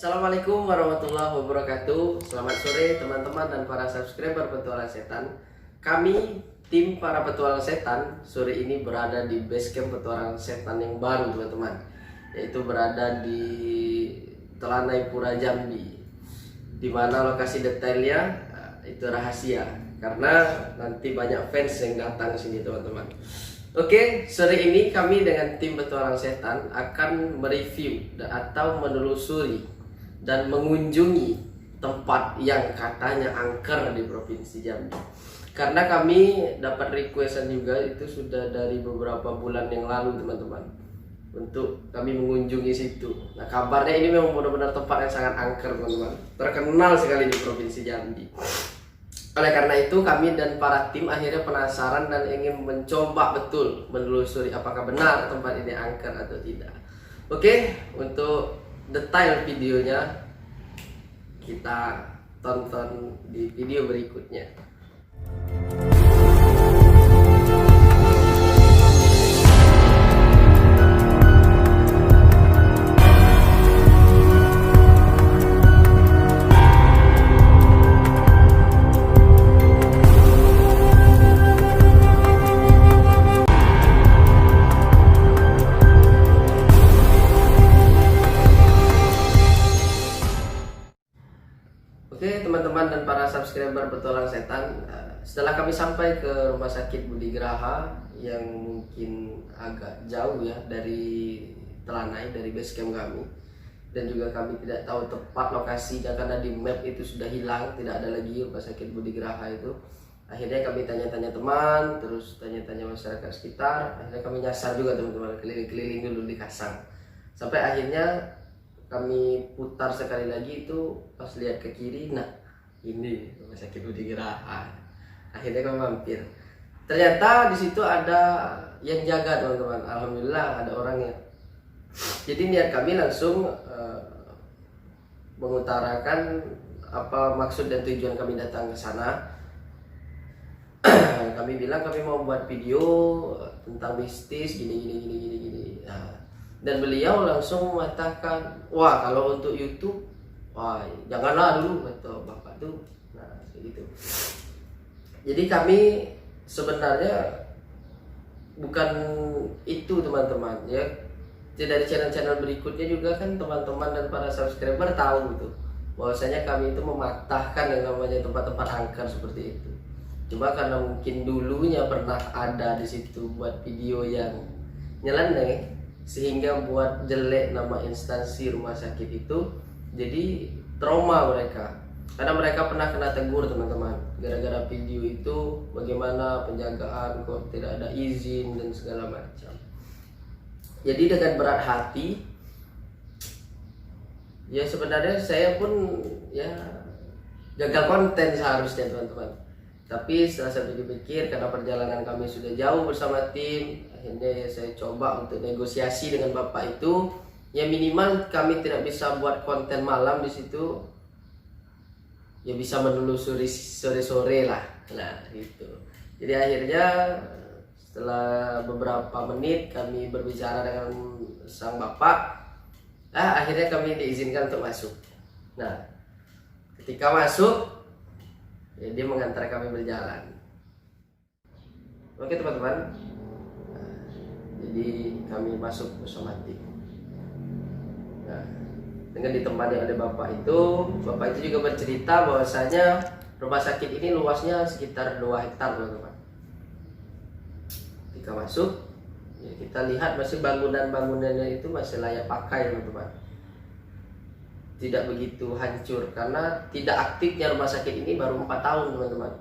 Assalamualaikum warahmatullahi wabarakatuh. Selamat sore teman-teman dan para subscriber Petualang Setan. Kami tim para Petualang Setan sore ini berada di base camp Petualang Setan yang baru teman-teman, yaitu berada di Telanai Pura Jambi. Dimana lokasi detailnya itu rahasia karena nanti banyak fans yang datang sini teman-teman. Oke, sore ini kami dengan tim Petualang Setan akan mereview atau menelusuri dan mengunjungi tempat yang katanya angker di Provinsi Jambi. Karena kami dapat requestan juga itu sudah dari beberapa bulan yang lalu teman-teman, untuk kami mengunjungi situ. Nah, kabarnya ini memang benar-benar tempat yang sangat angker teman-teman, terkenal sekali di Provinsi Jambi. Oleh karena itu kami dan para tim akhirnya penasaran dan ingin mencoba betul menelusuri apakah benar tempat ini angker atau tidak. Oke, untuk detail videonya kita tonton di video berikutnya. Oke teman-teman dan para subscriber Petualang Setan, setelah kami sampai ke Rumah Sakit Budi Graha yang mungkin agak jauh ya dari Telanai, dari base camp kami, dan juga kami tidak tahu tepat lokasinya karena di map itu sudah hilang, tidak ada lagi Rumah Sakit Budi Graha itu. Akhirnya kami tanya-tanya teman, terus tanya-tanya masyarakat sekitar, akhirnya kami nyasar juga teman-teman, keliling-keliling dulu di Kasang, sampai akhirnya kami putar sekali lagi itu. Pas lihat ke kiri, nah ini Rumah Sakit Budi Graha. Akhirnya kami mampir. Ternyata di situ ada yang jaga teman-teman. Alhamdulillah ada orangnya. Jadi niat kami langsung mengutarakan apa maksud dan tujuan kami datang ke sana. Kami bilang kami mau buat video tentang mistis gini. Nah, dan beliau langsung mengatakan, wah kalau untuk YouTube, wah janganlah dulu kata bapak tuh. Nah kayak gitu. Jadi kami sebenarnya bukan itu teman-teman ya. Dari channel-channel berikutnya juga kan teman-teman dan para subscriber tahu gitu, bahwasanya kami itu mematahkan yang namanya tempat-tempat angker seperti itu. Cuma karena mungkin dulunya pernah ada di situ buat video yang nyeleneh, sehingga buat jelek nama instansi rumah sakit itu, jadi trauma mereka karena mereka pernah kena tegur teman-teman gara-gara video itu bagaimana penjagaan kok tidak ada izin dan segala macam. Jadi dengan berat hati ya sebenarnya saya pun ya gagal konten seharusnya teman-teman, tapi setelah saya pikir karena perjalanan kami sudah jauh bersama tim, akhirnya ya saya coba untuk negosiasi dengan bapak itu, ya minimal kami tidak bisa buat konten malam di situ, ya bisa menelusuri sore-sore lah. Nah gitu. Jadi akhirnya setelah beberapa menit kami berbicara dengan sang bapak, akhirnya kami diizinkan untuk masuk. Nah ketika masuk, ya dia mengantar kami berjalan. Oke teman-teman, jadi kami masuk bersama tim. Nah, dengan ditemani oleh bapak itu juga bercerita bahwasanya rumah sakit ini luasnya sekitar 2 hektar teman-teman. Ketika masuk, ya kita lihat masih bangunannya itu masih layak pakai teman-teman. Tidak begitu hancur karena tidak aktifnya rumah sakit ini baru 4 tahun teman-teman,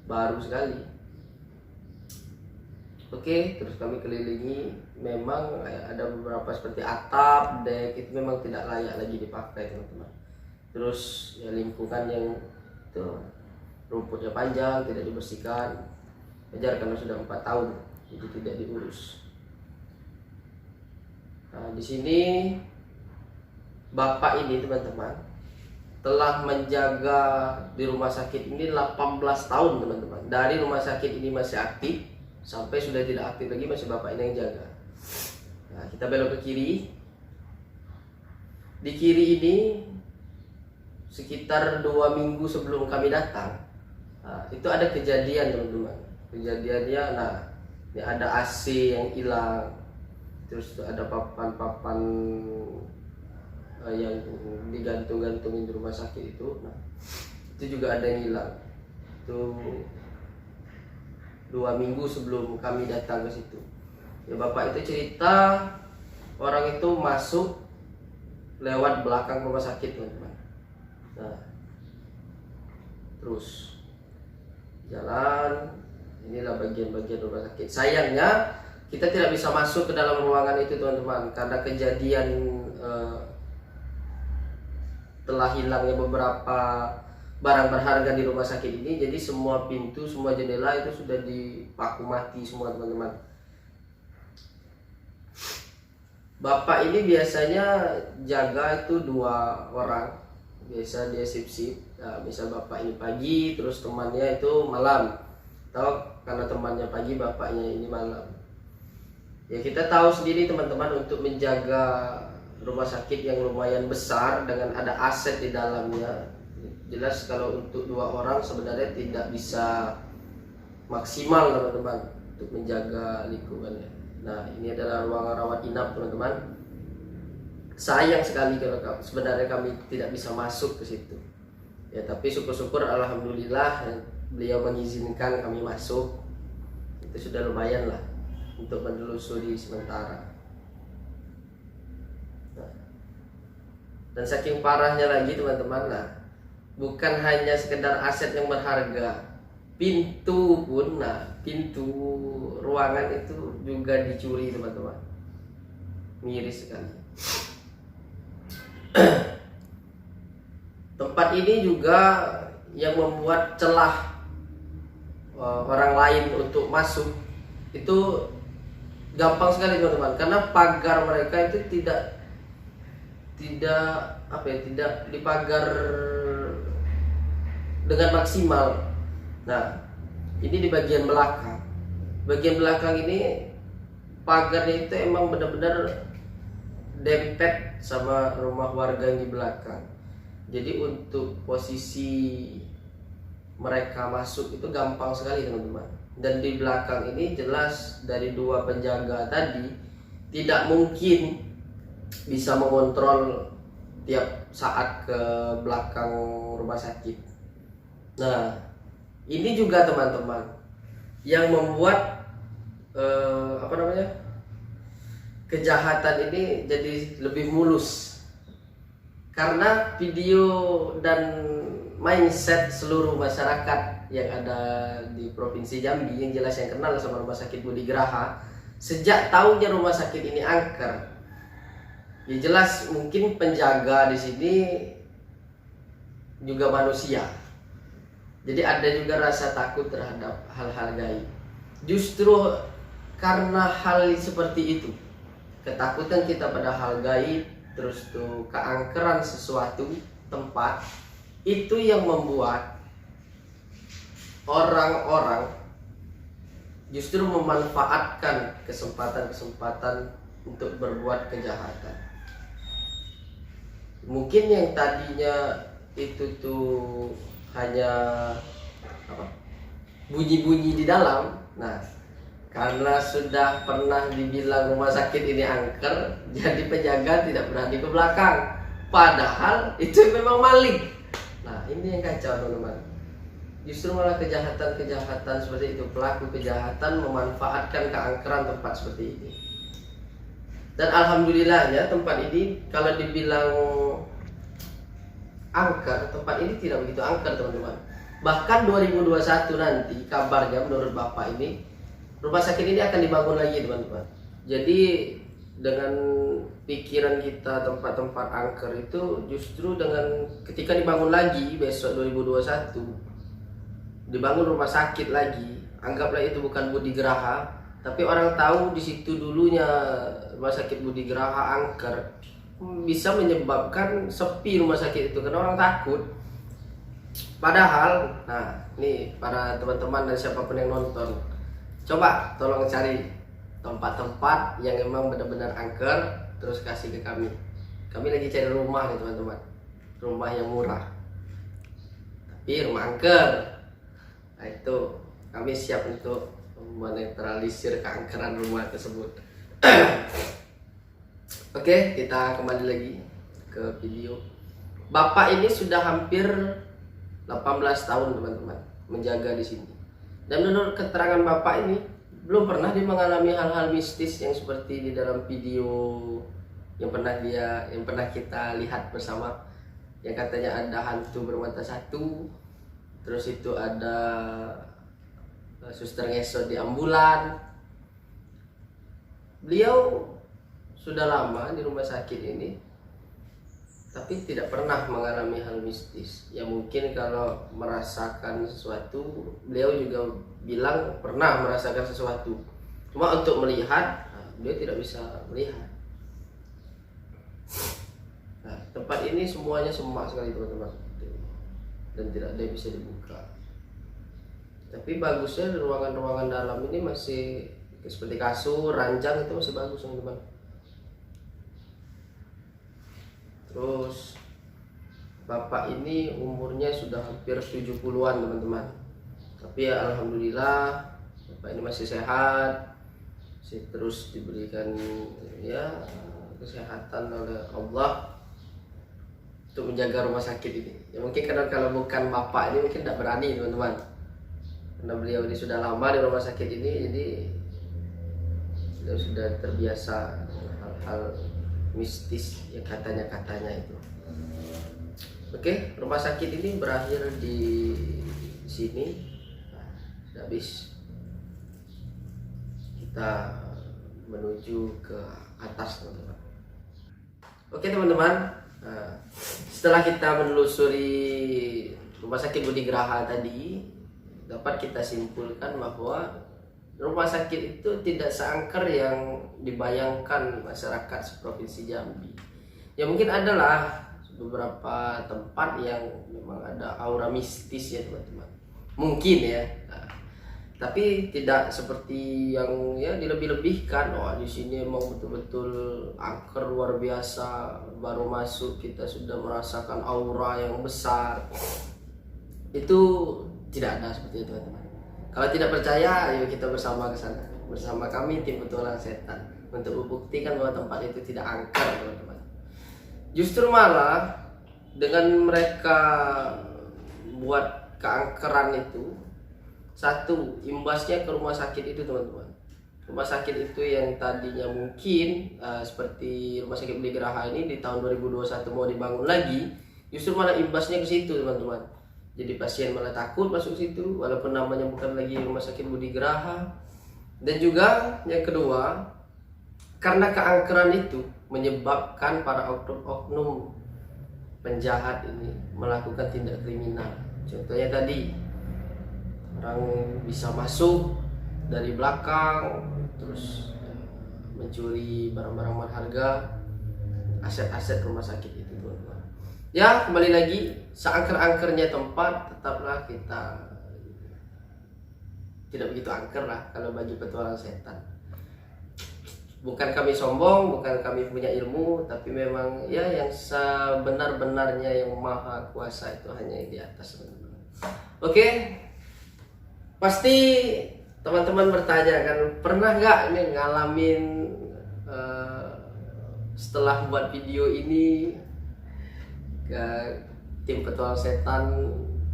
baru sekali. Oke, terus kami kelilingi, memang ada beberapa seperti atap, dek itu memang tidak layak lagi dipakai teman-teman. Terus ya lingkungan yang itu rumputnya panjang, tidak dibersihkan, wajar karena sudah 4 tahun jadi tidak diurus. Nah di sini bapak ini teman-teman telah menjaga di rumah sakit ini 18 tahun teman-teman. Dari rumah sakit ini masih aktif sampai sudah tidak aktif lagi, masih bapak ini yang jaga. Nah kita belok ke kiri. di kiri ini sekitar 2 minggu sebelum kami datang, itu ada kejadian teman-teman. Kejadiannya, ini ada AC yang hilang, terus ada papan-papan yang digantung-gantungin di rumah sakit itu. Itu juga ada yang hilang. Itu 2 minggu sebelum kami datang ke situ. Ya, bapak itu cerita orang itu masuk lewat belakang rumah sakit teman-teman. Terus jalan, inilah bagian-bagian rumah sakit. Sayangnya kita tidak bisa masuk ke dalam ruangan itu teman-teman, karena kejadian telah hilangnya beberapa barang berharga di rumah sakit ini. Jadi semua pintu, semua jendela itu sudah dipaku mati semua teman-teman. Bapak ini biasanya jaga itu 2 orang, biasa dia sip-sip. Misal bapak ini pagi, terus temannya itu malam, atau karena temannya pagi, bapaknya ini malam. Ya, kita tahu sendiri teman-teman, untuk menjaga rumah sakit yang lumayan besar dengan ada aset di dalamnya, jelas kalau untuk 2 orang sebenarnya tidak bisa maksimal teman-teman untuk menjaga lingkungannya. Nah, ini adalah ruangan rawat inap teman-teman. Sayang sekali kalau sebenarnya kami tidak bisa masuk ke situ. Ya, tapi syukur-syukur alhamdulillah beliau mengizinkan kami masuk. Itu sudah lumayan lah untuk menelusuri sementara. Dan saking parahnya lagi teman-teman, bukan hanya sekedar aset yang berharga, pintu pun, pintu ruangan itu juga dicuri teman-teman. Miris sekali. Tempat ini juga yang membuat celah orang lain untuk masuk itu gampang sekali teman-teman, karena pagar mereka itu tidak dipagar dengan maksimal. Nah, ini di bagian belakang. Bagian belakang ini pagarnya itu emang benar-benar dempet sama rumah warga yang di belakang. Jadi untuk posisi mereka masuk itu gampang sekali teman-teman. Dan di belakang ini jelas dari 2 penjaga tadi tidak mungkin bisa mengontrol tiap saat ke belakang rumah sakit. Nah, ini juga teman-teman yang membuat kejahatan ini jadi lebih mulus, karena video dan mindset seluruh masyarakat yang ada di Provinsi Jambi yang jelas yang kenal sama Rumah Sakit Budi Graha sejak tahunnya rumah sakit ini angker. Ya jelas mungkin penjaga di sini juga manusia. Jadi ada juga rasa takut terhadap hal-hal gaib. Justru karena hal seperti itu, ketakutan kita pada hal gaib, terus tuh keangkeran sesuatu tempat, itu yang membuat orang-orang justru memanfaatkan kesempatan-kesempatan untuk berbuat kejahatan. Mungkin yang tadinya itu tuh hanya bunyi-bunyi di dalam, karena sudah pernah dibilang rumah sakit ini angker, jadi penjaga tidak berani ke belakang, padahal itu memang maling. Ini yang kacau teman-teman. Justru malah kejahatan-kejahatan seperti itu, pelaku kejahatan memanfaatkan keangkeran tempat seperti ini. Dan alhamdulillahnya tempat ini kalau dibilang angker, tempat ini tidak begitu angker teman-teman. Bahkan 2021 nanti kabarnya menurut Bapak ini rumah sakit ini akan dibangun lagi teman-teman. Jadi dengan pikiran kita tempat-tempat angker itu justru dengan ketika dibangun lagi besok 2021 dibangun rumah sakit lagi, anggaplah itu bukan Budi Graha, tapi orang tahu di situ dulunya rumah sakit Budi Graha angker, bisa menyebabkan sepi rumah sakit itu karena orang takut. Padahal, nih para teman-teman dan siapapun yang nonton, coba tolong cari tempat-tempat yang memang benar-benar angker, terus kasih ke kami. kami lagi cari rumah nih teman-teman, rumah yang murah tapi rumah angker. Nah itu kami siap untuk menetralisir keangkeran rumah tersebut. Oke, kita kembali lagi ke video. Bapak ini sudah hampir 18 tahun teman-teman menjaga di sini. Dan menurut keterangan bapak ini belum pernah dia mengalami hal-hal mistis yang seperti di dalam video yang pernah kita lihat bersama, yang katanya ada hantu bermata satu, terus itu ada suster ngesot di ambulan. Beliau sudah lama di rumah sakit ini tapi tidak pernah mengalami hal mistis. Ya mungkin kalau merasakan sesuatu, beliau juga bilang pernah merasakan sesuatu, cuma untuk melihat beliau tidak bisa melihat. Nah, tempat ini semuanya semak sekali teman-teman, dan tidak ada yang bisa dibuka. Tapi bagusnya ruangan-ruangan dalam ini masih seperti kasur, ranjang itu masih bagus teman-teman. Terus bapak ini umurnya sudah hampir 70-an teman-teman. Tapi ya alhamdulillah bapak ini masih sehat, masih terus diberikan ya kesehatan oleh Allah untuk menjaga rumah sakit ini. Ya mungkin kalau bukan bapak ini mungkin tidak berani teman-teman, karena beliau ini sudah lama di rumah sakit ini, jadi beliau sudah terbiasa hal-hal mistis yang katanya itu. Oke, rumah sakit ini berakhir di sini. Nah, sudah habis, kita menuju ke atas teman-teman. Oke teman-teman, nah, setelah kita menelusuri rumah sakit Budi Graha tadi, dapat kita simpulkan bahwa rumah sakit itu tidak seangker yang dibayangkan masyarakat seprovinsi Jambi. Ya mungkin adalah beberapa tempat yang memang ada aura mistis ya teman-teman, mungkin ya. Nah, tapi tidak seperti yang ya dilebih-lebihkan. Oh di sini emang betul-betul angker luar biasa, baru masuk kita sudah merasakan aura yang besar. Itu tidak ada seperti itu teman-teman. Kalau tidak percaya, ayo kita bersama ke sana, bersama kami tim petualang setan, untuk membuktikan bahwa tempat itu tidak angker teman-teman. Justru malah dengan mereka buat keangkeran itu, satu, imbasnya ke rumah sakit itu teman-teman. Rumah sakit itu yang tadinya mungkin seperti rumah sakit Budi Graha ini di tahun 2021 mau dibangun lagi, justru malah imbasnya ke situ teman-teman. Jadi pasien malah takut masuk situ walaupun namanya bukan lagi rumah sakit Budi Graha. Dan juga yang kedua, karena keangkeran itu menyebabkan para oknum penjahat ini melakukan tindak kriminal. Contohnya tadi, orang bisa masuk dari belakang terus mencuri barang-barang berharga, aset-aset rumah sakit itu teman-teman. Ya kembali lagi, seangker-angkernya tempat, tetaplah kita tidak begitu angker lah kalau bagi petualang setan. Bukan kami sombong, bukan kami punya ilmu, tapi memang ya yang sebenar-benarnya yang maha kuasa itu hanya yang di atas teman-teman. Oke. Pasti teman-teman bertanya kan, pernah nggak ini ngalamin setelah buat video ini ke tim petualang setan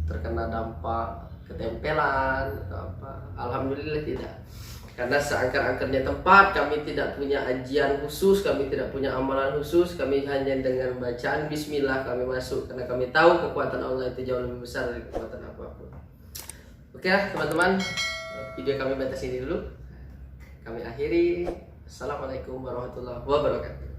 terkena dampak ketempelan atau apa? Alhamdulillah tidak. Karena seangker-angkernya tempat, kami tidak punya ajian khusus, kami tidak punya amalan khusus, kami hanya dengan bacaan bismillah kami masuk, karena kami tahu kekuatan Allah itu jauh lebih besar dari kekuatan apapun. Oke lah teman-teman, video kami batas ini dulu, kami akhiri. Assalamualaikum warahmatullahi wabarakatuh.